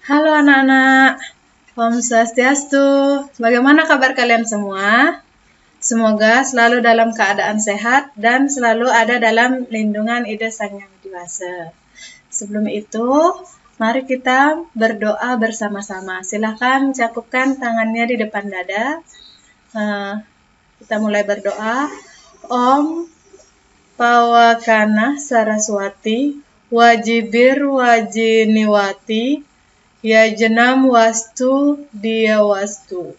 Halo anak-anak, Om Swastiastu. Bagaimana kabar kalian semua? Semoga selalu dalam keadaan sehat dan selalu ada dalam lindungan Ida Sang Yang Widi Wase. Sebelum itu, mari kita berdoa bersama-sama. Silahkan cakupkan tangannya di depan dada. Kita mulai berdoa. Om Pawakana Saraswati Wajibir Wajiniwati Ya Jenam Wastu Dia Wastu.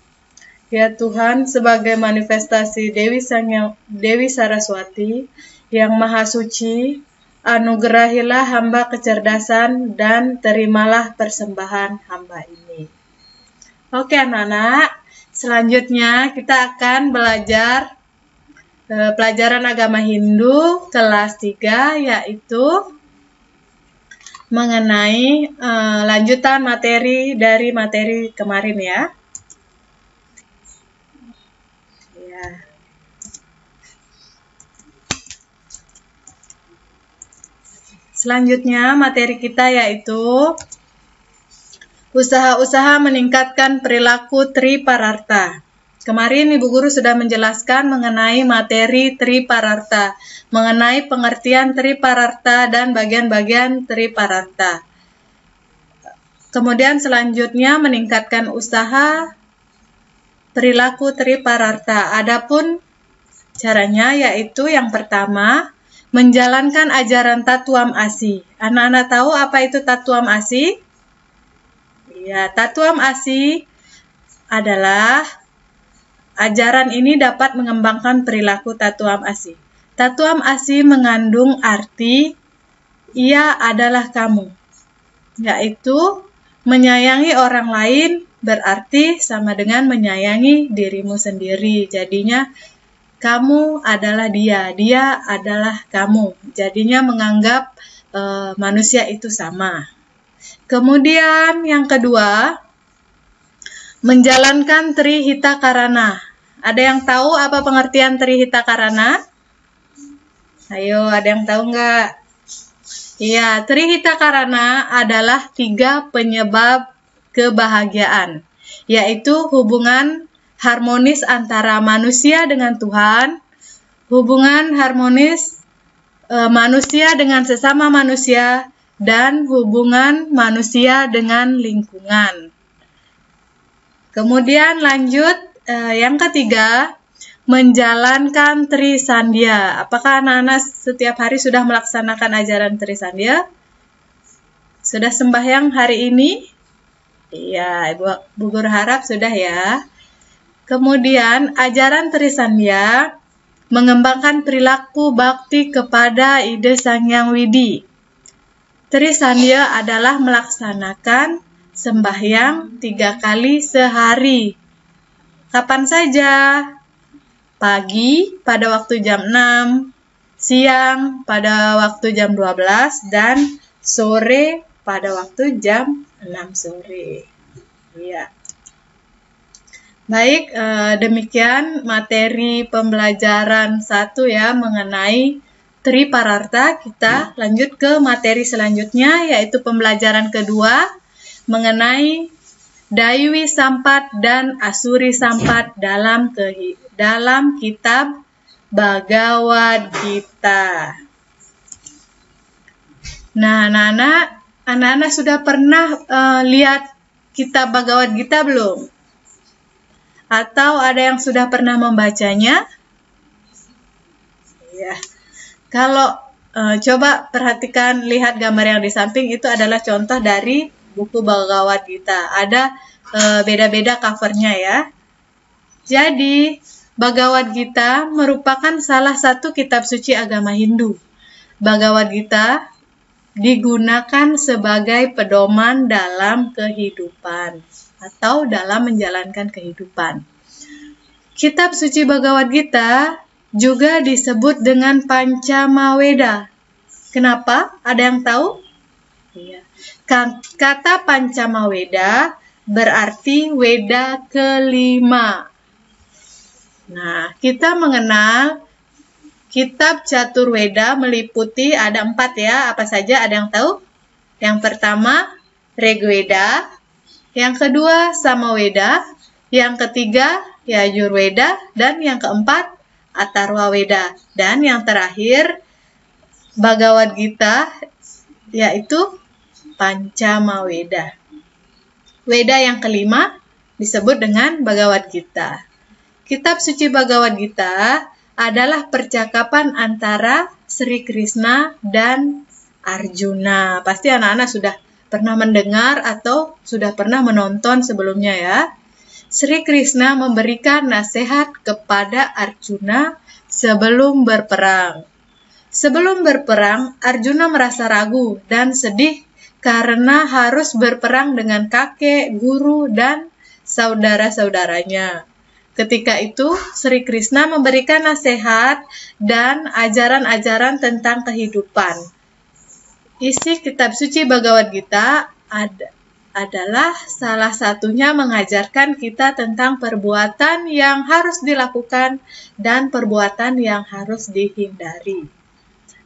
Ya Tuhan, sebagai manifestasi Dewi Saraswati yang Maha Suci, anugerahilah hamba kecerdasan dan terimalah persembahan hamba ini. Oke anak-anak, selanjutnya kita akan belajar pelajaran agama Hindu kelas 3, yaitu mengenai lanjutan materi dari materi kemarin ya. Selanjutnya materi kita yaitu usaha-usaha meningkatkan perilaku Tripararta. Kemarin Ibu Guru sudah menjelaskan mengenai materi Tripararta, mengenai pengertian Tripararta dan bagian-bagian Tripararta. Kemudian selanjutnya meningkatkan usaha perilaku Tripararta. Adapun caranya yaitu yang pertama, menjalankan ajaran Tatuam Asi. Anak-anak tahu apa itu Tatuam Asi? Ya, Tatuam Asi adalah ajaran ini dapat mengembangkan perilaku Tatuam Asi. Tatuam Asi mengandung arti ia adalah kamu, yaitu menyayangi orang lain berarti sama dengan menyayangi dirimu sendiri. Jadinya kamu adalah dia, dia adalah kamu. Jadinya menganggap manusia itu sama. Kemudian yang kedua, menjalankan Trihita Karana. Ada yang tahu apa pengertian Trihita Karana? Ayo, ada yang tahu nggak? Iya, Trihita Karana adalah 3 penyebab kebahagiaan, yaitu hubungan harmonis antara manusia dengan Tuhan, hubungan harmonis manusia dengan sesama manusia, dan hubungan manusia dengan lingkungan. Kemudian lanjut yang ketiga, menjalankan Trisandhya. Apakah anak-anak setiap hari sudah melaksanakan ajaran Trisandhya? Sudah sembahyang hari ini? Iya, Ibu Guru harap sudah ya. Kemudian ajaran Trisandhya mengembangkan perilaku bakti kepada Ida Sang Yang Widi. Trisandhya adalah melaksanakan sembahyang 3 kali sehari. Kapan saja? Pagi pada waktu jam 6, siang pada waktu jam 12, dan sore pada waktu jam 6 sore. Ya. Baik, demikian materi pembelajaran 1 ya mengenai Tripararta. Kita lanjut ke materi selanjutnya, yaitu pembelajaran kedua mengenai Daiwi Sampat dan Asuri Sampat dalam kitab Bhagavad Gita. Nah, anak-anak sudah pernah lihat kitab Bhagavad Gita belum? Atau ada yang sudah pernah membacanya? Ya. Kalau coba perhatikan, lihat gambar yang di samping, itu adalah contoh dari buku Bhagavad Gita. Ada beda-beda covernya ya. Jadi, Bhagavad Gita merupakan salah satu kitab suci agama Hindu. Bhagavad Gita digunakan sebagai pedoman dalam kehidupan atau dalam menjalankan kehidupan. Kitab suci Bhagavad Gita juga disebut dengan Pancamaweda. Kenapa? Ada yang tahu? Iya. Kata Pancamaweda berarti Weda kelima. Nah, kita mengenal kitab Caturweda meliputi ada 4 ya. Apa saja? Ada yang tahu? Yang pertama, Rigveda, yang kedua Samaweda, yang ketiga Yajurveda, dan yang keempat Atharvaveda, dan yang terakhir Bhagavad Gita, yaitu Pancamaweda. Weda yang kelima disebut dengan Bhagavad Gita. Kitab suci Bhagavad Gita adalah percakapan antara Sri Krishna dan Arjuna. Pasti anak-anak sudah pernah mendengar atau sudah pernah menonton sebelumnya ya. Sri Krishna memberikan nasihat kepada Arjuna sebelum berperang. Sebelum berperang, Arjuna merasa ragu dan sedih karena harus berperang dengan kakek, guru, dan saudara-saudaranya. Ketika itu, Sri Krishna memberikan nasihat dan ajaran-ajaran tentang kehidupan. Isi kitab suci Bhagavad Gita adalah salah satunya mengajarkan kita tentang perbuatan yang harus dilakukan dan perbuatan yang harus dihindari.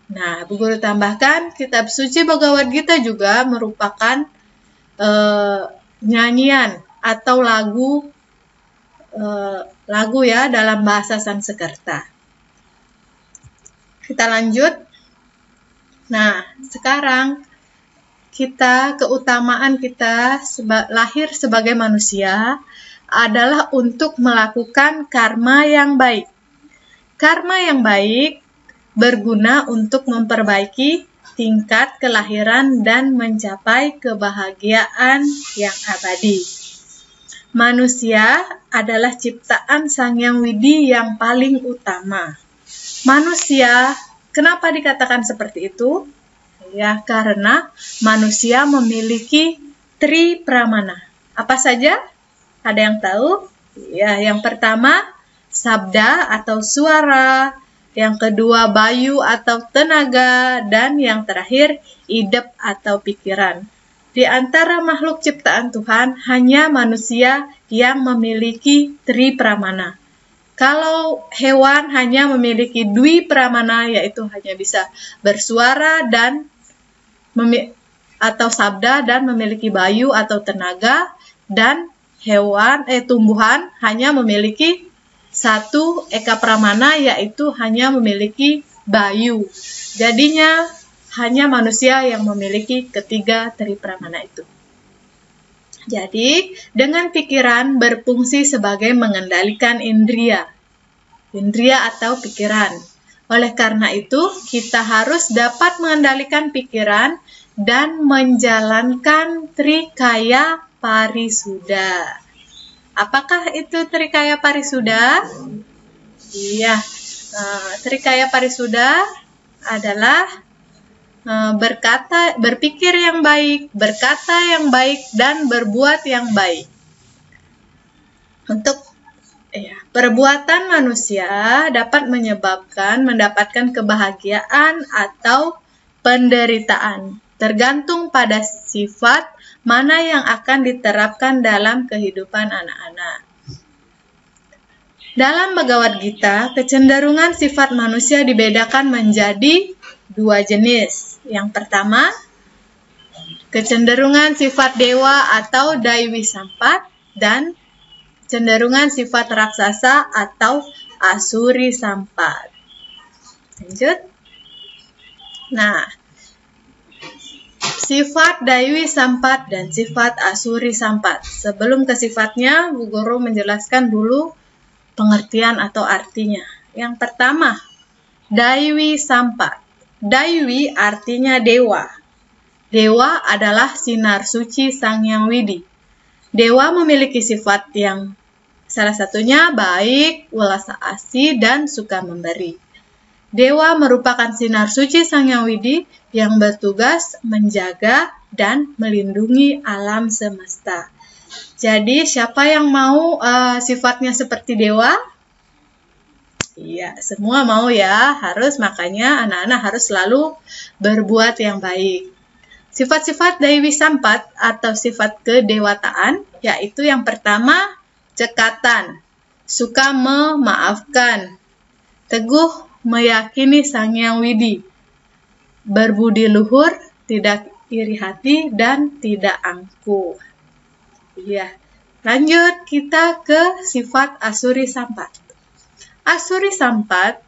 Nah, Bu Guru tambahkan, kitab suci Bhagavad Gita juga merupakan nyanyian atau lagu ya dalam bahasa Sanskerta. Kita lanjut. Nah, sekarang keutamaan kita lahir sebagai manusia adalah untuk melakukan karma yang baik. Karma yang baik berguna untuk memperbaiki tingkat kelahiran dan mencapai kebahagiaan yang abadi. Manusia adalah ciptaan Sang Hyang Widi yang paling utama. Manusia, kenapa dikatakan seperti itu? Ya, karena manusia memiliki tri pramana. Apa saja? Ada yang tahu? Ya, yang pertama, sabda atau suara. Yang kedua, bayu atau tenaga. Dan yang terakhir, idep atau pikiran. Di antara makhluk ciptaan Tuhan, hanya manusia yang memiliki tri pramana. Kalau hewan hanya memiliki dwi pramana, yaitu hanya bisa bersuara dan atau sabda dan memiliki bayu atau tenaga, dan tumbuhan hanya memiliki satu eka pramana, yaitu hanya memiliki bayu. Jadinya hanya manusia yang memiliki ketiga tri pramana itu. Jadi, dengan pikiran berfungsi sebagai mengendalikan indria atau pikiran. Oleh karena itu, kita harus dapat mengendalikan pikiran dan menjalankan Trikaya Parisuda. Apakah itu Trikaya Parisuda? Iya, Trikaya Parisuda adalah berpikir yang baik, berkata yang baik, dan berbuat yang baik. Untuk perbuatan manusia dapat mendapatkan kebahagiaan atau penderitaan, tergantung pada sifat mana yang akan diterapkan dalam kehidupan anak-anak. Dalam Bhagavad Gita, kecenderungan sifat manusia dibedakan menjadi dua jenis. Yang pertama, kecenderungan sifat dewa atau Daiwi Sampat, dan cenderungan sifat raksasa atau Asuri Sampat. Lanjut. Nah, sifat Daiwi Sampat dan sifat Asuri Sampat. Sebelum ke sifatnya, Bu Guru menjelaskan dulu pengertian atau artinya. Yang pertama, Daiwi Sampat. Daiwi artinya dewa. Dewa adalah sinar suci Sang Hyang Widi. Dewa memiliki sifat yang salah satunya baik, welas asih, dan suka memberi. Dewa merupakan sinar suci Sang Hyang Widi yang bertugas menjaga dan melindungi alam semesta. Jadi, siapa yang mau sifatnya seperti dewa? Iya, semua mau ya. Makanya anak-anak harus selalu berbuat yang baik. Sifat-sifat Daiwi Sampat atau sifat kedewataan, yaitu yang pertama, cekatan, suka memaafkan, teguh meyakini Sang Hyang Widi, berbudi luhur, tidak iri hati, dan tidak angkuh. Iya. Lanjut kita ke sifat Asuri Sampat. Asuri Sampat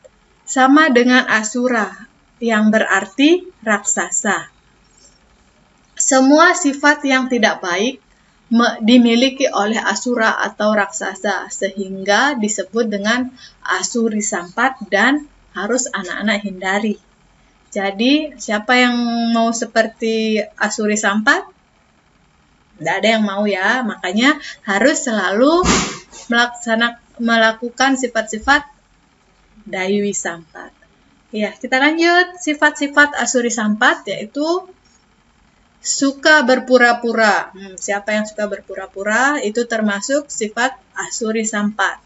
sama dengan Asura, yang berarti raksasa. Semua sifat yang tidak baik dimiliki oleh Asura atau raksasa, sehingga disebut dengan Asuri Sampat dan harus anak-anak hindari. Jadi, siapa yang mau seperti Asuri Sampat? Tidak ada yang mau ya, makanya harus selalu melakukan sifat-sifat Daiwi Sampat. Ya, kita lanjut. Sifat-sifat Asuri Sampat yaitu suka berpura-pura. Siapa yang suka berpura-pura itu termasuk sifat Asuri Sampat.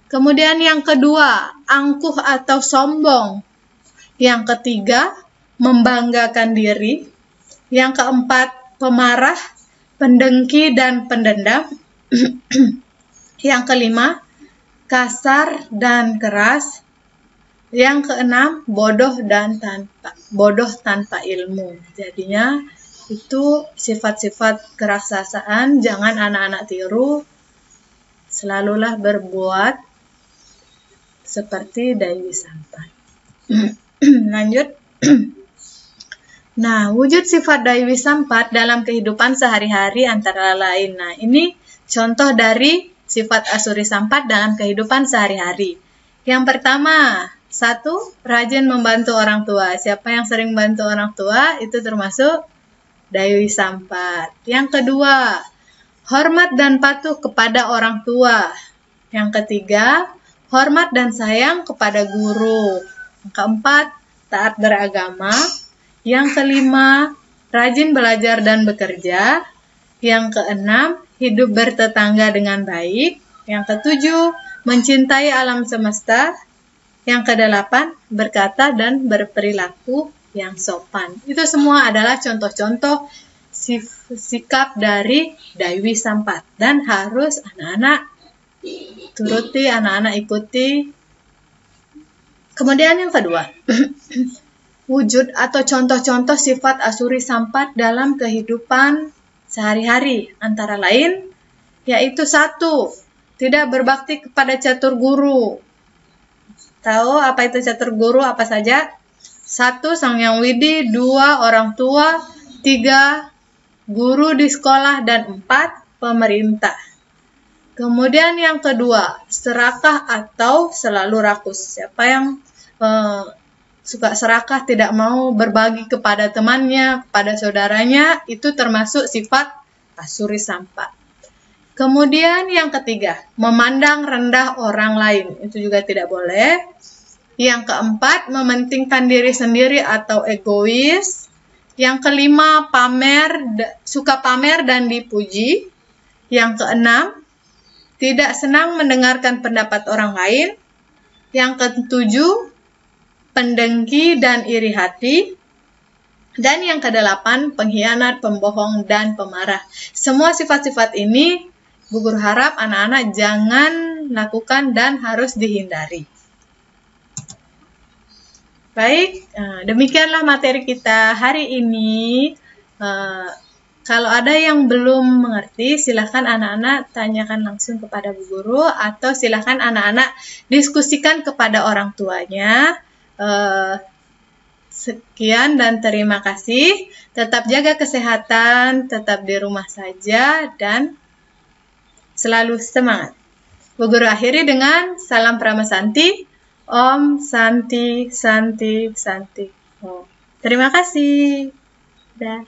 Kemudian yang kedua, angkuh atau sombong. Yang ketiga, membanggakan diri. Yang keempat, pemarah, pendengki dan pendendam. Yang kelima, kasar dan keras. Yang keenam, bodoh tanpa ilmu. Jadinya itu sifat-sifat keraksasaan, jangan anak-anak tiru, selalulah berbuat seperti Daiwi Sampat. Lanjut. Nah, wujud sifat Daiwi Sampat dalam kehidupan sehari-hari antara lain. Nah, ini contoh dari sifat Asuri Sampat dalam kehidupan sehari-hari. Yang pertama, 1, rajin membantu orang tua. Siapa yang sering membantu orang tua itu termasuk Daiwi Sampat. Yang kedua, hormat dan patuh kepada orang tua. Yang ketiga, hormat dan sayang kepada guru. Yang keempat, taat beragama. Yang kelima, rajin belajar dan bekerja. Yang keenam, hidup bertetangga dengan baik. Yang ketujuh, mencintai alam semesta. Yang kedelapan, berkata dan berperilaku yang sopan. Itu semua adalah contoh-contoh sikap dari Daiwi Sampat. Dan harus anak-anak turuti, anak-anak ikuti. Kemudian yang kedua, wujud atau contoh-contoh sifat Asuri Sampat dalam kehidupan sehari-hari. Antara lain, yaitu 1, tidak berbakti kepada catur guru. Tahu apa itu catur guru? Apa saja? 1, Sang Hyang Widi. 2, orang tua. 3, guru di sekolah. Dan 4, pemerintah. Kemudian yang kedua, serakah atau selalu rakus. Siapa yang suka serakah, tidak mau berbagi kepada temannya, kepada saudaranya, itu termasuk sifat Asuri Sampat. Kemudian yang ketiga, memandang rendah orang lain. Itu juga tidak boleh. Yang keempat, mementingkan diri sendiri atau egois. Yang kelima, suka pamer dan dipuji. Yang keenam, tidak senang mendengarkan pendapat orang lain. Yang ketujuh, pendengki dan iri hati. Dan yang kedelapan, pengkhianat, pembohong, dan pemarah. Semua sifat-sifat ini, Bu Guru harap anak-anak jangan lakukan dan harus dihindari. Baik, demikianlah materi kita hari ini. Kalau ada yang belum mengerti, silahkan anak-anak tanyakan langsung kepada Bu Guru, atau silahkan anak-anak diskusikan kepada orang tuanya. Sekian dan terima kasih. Tetap jaga kesehatan, tetap di rumah saja, dan selalu semangat. Bu Guru akhiri dengan salam Prama Santi. Om Santi Santi Santi. Terima kasih. Dah.